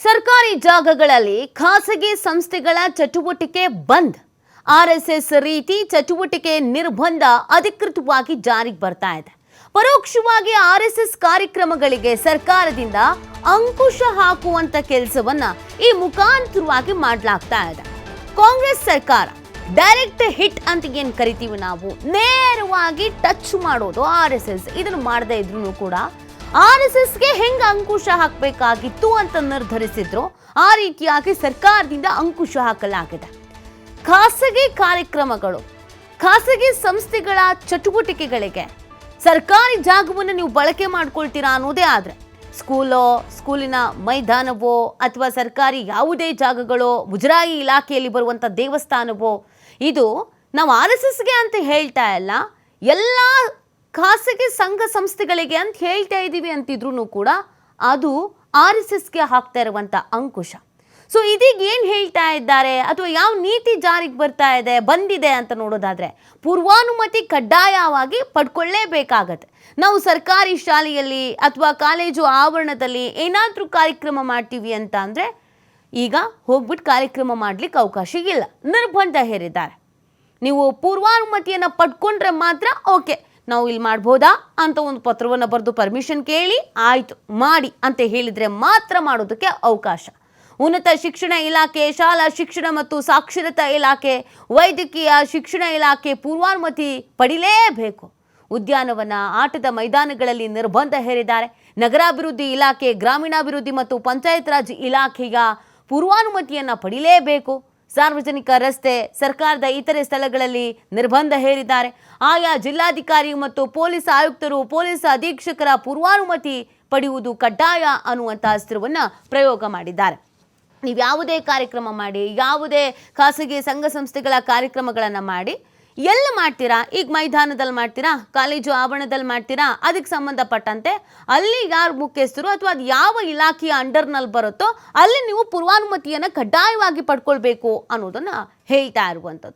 ಸರ್ಕಾರಿ ಜಾಗಗಳಲ್ಲಿ ಖಾಸಗಿ ಸಂಸ್ಥೆಗಳ ಚಟುವಟಿಕೆ ಬಂದ್. ಆರ್ಎಸ್ಎಸ್ ರೀತಿ ಚಟುವಟಿಕೆ ನಿರ್ಬಂಧ ಅಧಿಕೃತವಾಗಿ ಜಾರಿಗೆ ಬರ್ತಾ ಇದೆ. ಪರೋಕ್ಷವಾಗಿ ಆರ್ಎಸ್ಎಸ್ ಕಾರ್ಯಕ್ರಮಗಳಿಗೆ ಸರ್ಕಾರದಿಂದ ಅಂಕುಶ ಹಾಕುವಂತ ಕೆಲಸವನ್ನ ಈ ಮುಖಾಂತರವಾಗಿ ಮಾಡಲಾಗ್ತಾ ಇದೆ. ಕಾಂಗ್ರೆಸ್ ಸರ್ಕಾರ ಡೈರೆಕ್ಟ್ ಹಿಟ್ ಅಂತ ಏನ್ ಕರಿತೀವಿ ನಾವು, ನೇರವಾಗಿ ಟಚ್ ಮಾಡೋದು ಆರ್ಎಸ್ಎಸ್. ಇದನ್ನು ಮಾಡದೇ ಇದ್ರು ಕೂಡ ಆರ್ಎಸ್ಎಸ್ಗೆ ಹೆಂಗ ಅಂಕುಶ ಹಾಕಬೇಕಾಗಿತ್ತು ಅಂತ ನಿರ್ಧರಿಸಿದ್ರು, ಆ ರೀತಿಯಾಗಿ ಸರ್ಕಾರದಿಂದ ಅಂಕುಶ ಹಾಕಲಾಗಿದೆ. ಖಾಸಗಿ ಕಾರ್ಯಕ್ರಮಗಳು, ಖಾಸಗಿ ಸಂಸ್ಥೆಗಳ ಚಟುವಟಿಕೆಗಳಿಗೆ ಸರ್ಕಾರಿ ಜಾಗವನ್ನು ನೀವು ಬಳಕೆ ಮಾಡ್ಕೊಳ್ತೀರಾ ಅನ್ನೋದೇ ಆದರೆ, ಸ್ಕೂಲಿನ ಮೈದಾನವೋ ಅಥವಾ ಸರ್ಕಾರಿ ಯಾವುದೇ ಜಾಗಗಳೋ, ಮುಜರಾಯಿ ಇಲಾಖೆಯಲ್ಲಿ ಬರುವಂಥ ದೇವಸ್ಥಾನವೋ, ಇದು ನಾವು RSSಗೆ ಅಂತ ಹೇಳ್ತಾ ಇಲ್ಲ, ಎಲ್ಲ ಖಾಸಗಿ ಸಂಘ ಸಂಸ್ಥೆಗಳಿಗೆ ಅಂತ ಹೇಳ್ತಾ ಇದ್ದೀವಿ ಅಂತಿದ್ರು ಕೂಡ ಅದು RSSಗೆ ಹಾಕ್ತಾ ಇರುವಂಥ ಅಂಕುಶ. ಸೊ ಇದೀಗ ಏನು ಹೇಳ್ತಾ ಇದ್ದಾರೆ ಅಥವಾ ಯಾವ ನೀತಿ ಜಾರಿಗೆ ಬಂದಿದೆ ಅಂತ ನೋಡೋದಾದರೆ, ಪೂರ್ವಾನುಮತಿ ಕಡ್ಡಾಯವಾಗಿ ಪಡ್ಕೊಳ್ಳೇಬೇಕಾಗತ್ತೆ. ನಾವು ಸರ್ಕಾರಿ ಶಾಲೆಯಲ್ಲಿ ಅಥವಾ ಕಾಲೇಜು ಆವರಣದಲ್ಲಿ ಏನಾದರೂ ಕಾರ್ಯಕ್ರಮ ಮಾಡ್ತೀವಿ ಅಂತ ಅಂದರೆ ಈಗ ಹೋಗ್ಬಿಟ್ಟು ಕಾರ್ಯಕ್ರಮ ಮಾಡಲಿಕ್ಕೆ ಅವಕಾಶ ಇಲ್ಲ, ನಿರ್ಬಂಧ ಹೇರಿದ್ದಾರೆ. ನೀವು ಪೂರ್ವಾನುಮತಿಯನ್ನು ಪಡ್ಕೊಂಡ್ರೆ ಮಾತ್ರ ಓಕೆ, ನಾವು ಇಲ್ಲಿ ಮಾಡ್ಬೋದಾ ಅಂತ ಒಂದು ಪತ್ರವನ್ನು ಬರೆದು ಪರ್ಮಿಷನ್ ಕೇಳಿ ಆಯಿತು ಮಾಡಿ ಅಂತ ಹೇಳಿದರೆ ಮಾತ್ರ ಮಾಡೋದಕ್ಕೆ ಅವಕಾಶ. ಉನ್ನತ ಶಿಕ್ಷಣ ಇಲಾಖೆ, ಶಾಲಾ ಶಿಕ್ಷಣ ಮತ್ತು ಸಾಕ್ಷರತಾ ಇಲಾಖೆ, ವೈದ್ಯಕೀಯ ಶಿಕ್ಷಣ ಇಲಾಖೆ ಪೂರ್ವಾನುಮತಿ ಪಡಿಲೇಬೇಕು. ಉದ್ಯಾನವನ, ಆಟದ ಮೈದಾನಗಳಲ್ಲಿ ನಿರ್ಬಂಧ ಹೇರಿದ್ದಾರೆ. ನಗರಾಭಿವೃದ್ಧಿ ಇಲಾಖೆ, ಗ್ರಾಮೀಣಾಭಿವೃದ್ಧಿ ಮತ್ತು ಪಂಚಾಯತ್ ರಾಜ್ ಇಲಾಖೆಯ ಪೂರ್ವಾನುಮತಿಯನ್ನು ಪಡಿಲೇಬೇಕು. ಸಾರ್ವಜನಿಕ ರಸ್ತೆ, ಸರ್ಕಾರದ ಇತರೆ ಸ್ಥಳಗಳಲ್ಲಿ ನಿರ್ಬಂಧ ಹೇರಿದ್ದಾರೆ. ಆಯಾ ಜಿಲ್ಲಾಧಿಕಾರಿ ಮತ್ತು ಪೊಲೀಸ್ ಆಯುಕ್ತರು, ಪೊಲೀಸ್ ಅಧೀಕ್ಷಕರ ಪೂರ್ವಾನುಮತಿ ಪಡೆಯುವುದು ಕಡ್ಡಾಯ ಅನ್ನುವಂಥ ಅಸ್ತ್ರವನ್ನು ಪ್ರಯೋಗ ಮಾಡಿದ್ದಾರೆ. ನೀವು ಯಾವುದೇ ಕಾರ್ಯಕ್ರಮ ಮಾಡಿ, ಯಾವುದೇ ಖಾಸಗಿ ಸಂಘ ಸಂಸ್ಥೆಗಳ ಕಾರ್ಯಕ್ರಮಗಳನ್ನು ಮಾಡಿ, ಎಲ್ಲಿ ಮಾಡ್ತೀರಾ, ಈಗ ಮೈದಾನದಲ್ಲಿ ಮಾಡ್ತೀರಾ, ಕಾಲೇಜು ಆವರಣದಲ್ಲಿ ಮಾಡ್ತೀರಾ, ಅದಕ್ಕೆ ಸಂಬಂಧಪಟ್ಟಂತೆ ಅಲ್ಲಿ ಯಾರು ಮುಖ್ಯಸ್ಥರು ಅಥವಾ ಅದು ಯಾವ ಇಲಾಖೆಯ ಅಂಡರ್ನಲ್ಲಿ ಬರುತ್ತೋ ಅಲ್ಲಿ ನೀವು ಪೂರ್ವಾನುಮತಿಯನ್ನು ಕಡ್ಡಾಯವಾಗಿ ಪಡ್ಕೊಳ್ಬೇಕು ಅನ್ನೋದನ್ನು ಹೇಳ್ತಾ ಇರುವಂಥದ್ದು.